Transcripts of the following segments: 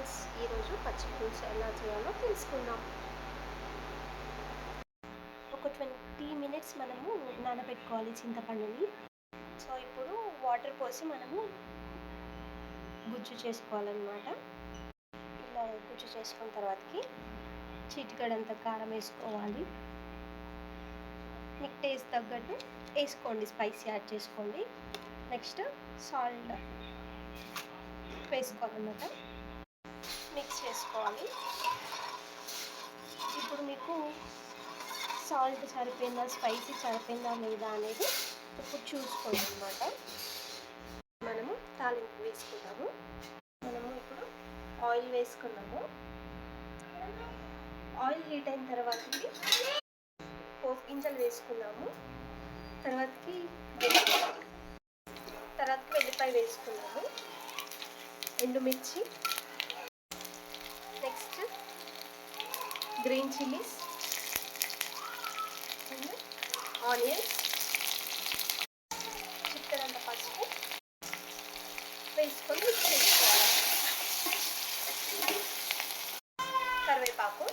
Friends, ఈరోజు పచ్చి పులుసు ఎలా చేయాలో తెలుసుకుందాం. ఒక 20 మినిట్స్ మనము నానబెట్టుకోవాలి చింతపండుని. సో ఇప్పుడు వాటర్ పోసి మనము గుజ్జు చేసుకోవాలన్నమాట. ఇలా గుజ్జు చేసుకున్న తర్వాతకి చిటికెడంత కారం వేసుకోవాలి. మీకు టేస్ట్ తగ్గట్టు వేసుకోండి, స్పైసీ యాడ్ చేసుకోండి. నెక్స్ట్ సాల్ట్ వేసుకోవాలన్నమాట, మిక్స్ చేసుకోవాలి. ఇప్పుడు మీకు సాల్ట్ సరిపోయిందా, స్పైసీ సరిపోయిందా లేదా అనేది ఇప్పుడు చూసుకోండి అన్నమాట. మనము తాలింపు వేసుకున్నాము. మనము ఇప్పుడు ఆయిల్ వేసుకున్నాము. ఆయిల్ హీట్ అయిన తర్వాతకి పోపు గింజలు వేసుకున్నాము. తర్వాతకి వెల్లిపాయ వేసుకున్నాము, ఎండుమిర్చి, నెక్స్ట్ గ్రీన్ చిల్లీస్, ఆనియన్స్, చిక్కడంత పసుపు వేసుకొని మిక్స్ చేసుకోవాలి. కరివేపాకు,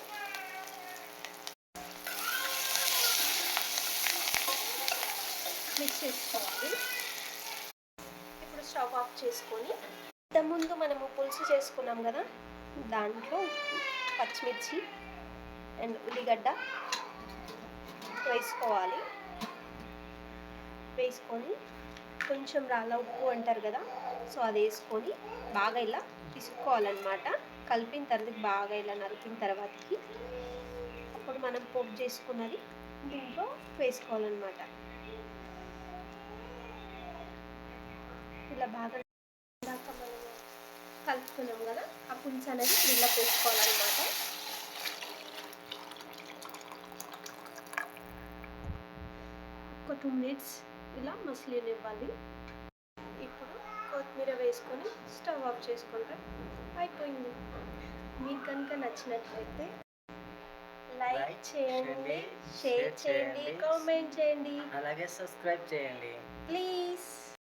మిక్స్ చేసుకోవాలి. ఇప్పుడు స్టవ్ ఆఫ్ చేసుకొని ఇంతకుముందు మనము పులుసు చేసుకున్నాం కదా, దాంట్లో పచ్చిమిర్చి అండ్ ఉల్లిగడ్డ వేసుకోవాలి. వేసుకొని కొంచెం రాళ్ళ ఉప్పు అంటారు కదా, సో అది వేసుకొని బాగా ఇలా పిసుకోవాలన్నమాట. కలిపిన తర్వాత బాగా ఇలా నలిపిన తర్వాతకి అప్పుడు మనం పోపు చేసుకున్నది దీంట్లో వేసుకోవాలన్నమాట. ఇలా బాగా మనం కలుపుకున్నాం కదా, ఆ పులుసు అనేది ఇలా వేసుకోవాలన్నమాట. ఒక 2 మినిట్స్ ఇలా మసలనివ్వాలి. ఇప్పుడు కొత్తిమీర వేసుకొని స్టవ్ ఆఫ్ చేసుకుంటే అయిపోయింది. మీకు కనుక నచ్చినట్లయితే లైక్ చేయండి, షేర్ చేయండి, కామెంట్ చేయండి, అలాగే సబ్స్క్రైబ్ చేయండి ప్లీజ్.